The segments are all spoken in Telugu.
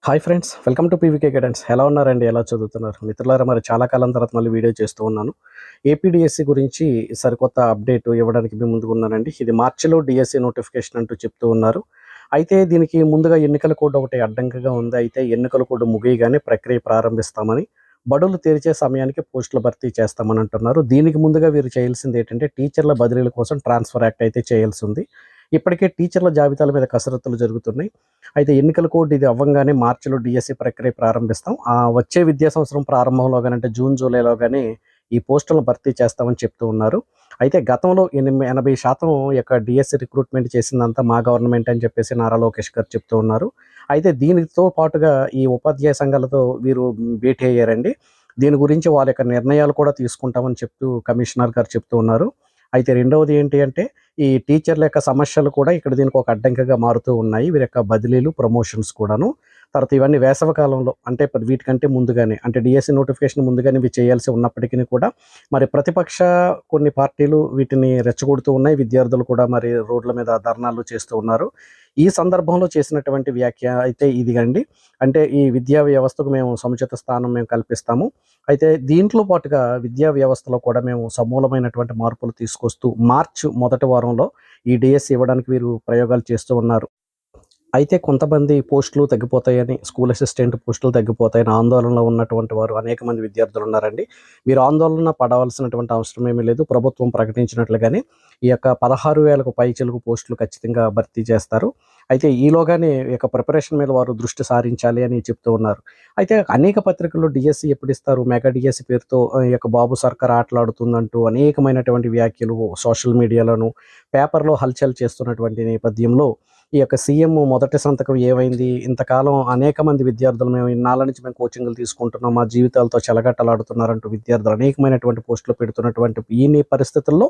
Hi friends, welcome to PVK guidance. ఎలా ఉన్నారండి? ఎలా చదువుతున్నారు మిత్రులారా? మరి చాలా కాలం తర్వాత మళ్ళీ వీడియో చేస్తూ ఉన్నాను. ఏపీడిఎస్సి గురించి సరికొత్త అప్డేట్ ఇవ్వడానికి మీ ముందుకు ఉన్నానండి. ఇది మార్చిలో డిఎస్సి నోటిఫికేషన్ అంటూ చెప్తూ ఉన్నారు. అయితే దీనికి ముందుగా ఎన్నికల కోడ్ ఒకటి అడ్డంకిగా ఉంది. అయితే ఎన్నికల కోడ్ ముగియగానే ప్రక్రియ ప్రారంభిస్తామని, బడులు తెరిచే సమయానికి పోస్టుల భర్తీ చేస్తామని అంటున్నారు. దీనికి ముందుగా వీరు చేయాల్సింది ఏంటంటే టీచర్ల బదిలీల కోసం ట్రాన్స్ఫర్ యాక్ట్ అయితే చేయాల్సి ఉంది. ఇప్పటికే టీచర్ల జాబితాల మీద కసరత్తులు జరుగుతున్నాయి. అయితే ఎన్నికల కోడ్ ఇది అవ్వంగానే మార్చిలో డిఎస్సి ప్రక్రియ ప్రారంభిస్తాం. వచ్చే విద్యా సంవత్సరం ప్రారంభంలోగానే అంటే జూన్, జూలైలోగానే ఈ పోస్టులను భర్తీ చేస్తామని చెప్తూ ఉన్నారు. అయితే గతంలో 80% యొక్క డిఎస్సి రిక్రూట్మెంట్ చేసిందంతా మా గవర్నమెంట్ అని చెప్పేసి నారా లోకేష్ గారు చెప్తూ ఉన్నారు. అయితే దీనితో పాటుగా ఈ ఉపాధ్యాయ సంఘాలతో వీరు భేటీ అయ్యారండి. దీని గురించి వాళ్ళ యొక్క నిర్ణయాలు కూడా తీసుకుంటామని చెప్తూ కమిషనర్ గారు చెప్తూ ఉన్నారు. అయితే రెండవది ఏంటి అంటే ఈ టీచర్ల యొక్క సమస్యలు కూడా ఇక్కడ దీనికి ఒక అడ్డంకిగా మారుతూ ఉన్నాయి. వీరి యొక్క బదిలీలు, ప్రమోషన్స్ కూడాను. తర్వాత ఇవన్నీ వేసవి కాలంలో అంటే వీటికంటే ముందుగానే అంటే డిఎస్సి నోటిఫికేషన్ ముందుగానే ఇవి చేయాల్సి ఉన్నప్పటికీ కూడా మరి ప్రతిపక్ష కొన్ని పార్టీలు వీటిని రెచ్చగొడుతూ ఉన్నాయి. విద్యార్థులు కూడా మరి రోడ్ల మీద ధర్నాలు చేస్తూ ఉన్నారు. ఈ సందర్భంలో చేసినటువంటి వ్యాఖ్య అయితే ఇదిగండి. అంటే ఈ విద్యా వ్యవస్థకు మేము సముచిత స్థానం మేము కల్పిస్తాము. అయితే దీంట్లో పాటుగా విద్యా వ్యవస్థలో కూడా మేము సమూలమైనటువంటి మార్పులు తీసుకొస్తూ మార్చి మొదటి వారంలో ఈ డిఎస్సి ఇవ్వడానికి వీరు ప్రయోగాలు చేస్తూ ఉన్నారు. అయితే కొంతమంది పోస్టులు తగ్గిపోతాయని, స్కూల్ అసిస్టెంట్ పోస్టులు తగ్గిపోతాయని ఆందోళనలో ఉన్నటువంటి వారు అనేక మంది విద్యార్థులు ఉన్నారండి. మీరు ఆందోళన పడవలసినటువంటి అవసరం ఏమీ లేదు. ప్రభుత్వం ప్రకటించినట్లుగానే ఈ యొక్క 16,000కు పైచిలుకు పోస్టులు ఖచ్చితంగా భర్తీ చేస్తారు. అయితే ఈలోగానే ఈ యొక్క ప్రిపరేషన్ మీద వారు దృష్టి సారించాలి అని చెప్తూ ఉన్నారు. అయితే అనేక పత్రికల్లో డిఎస్సి ఎప్పుడు ఇస్తారు, మెగా డిఎస్సి పేరుతో ఈ యొక్క బాబు సర్కార్ ఆటలాడుతుందంటూ అనేకమైనటువంటి వ్యాఖ్యలు సోషల్ మీడియాలోను, పేపర్లో హల్చల్ చేస్తున్నటువంటి నేపథ్యంలో ఈ యొక్క సీఎం మొదటి సంతకం ఏమైంది? ఇంతకాలం అనేక మంది విద్యార్థులు మేము ఇన్నాళ్ళ నుంచి మేము కోచింగ్‌లు తీసుకుంటున్నాం. మా జీవితాలతో చెలగట్టలాడుతున్నారంటూ విద్యార్థులు అనేకమైనటువంటి పోస్టులు పెడుతున్నటువంటి ఈ పరిస్థితుల్లో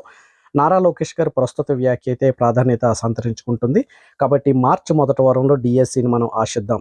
నారా లోకేష్ గారి ప్రస్తుత వ్యాఖ్య అయితే ప్రాధాన్యత సంతరించుకుంటుంది. కాబట్టి మార్చి మొదటి వారంలో డిఎస్సిని మనం ఆశిద్దాం.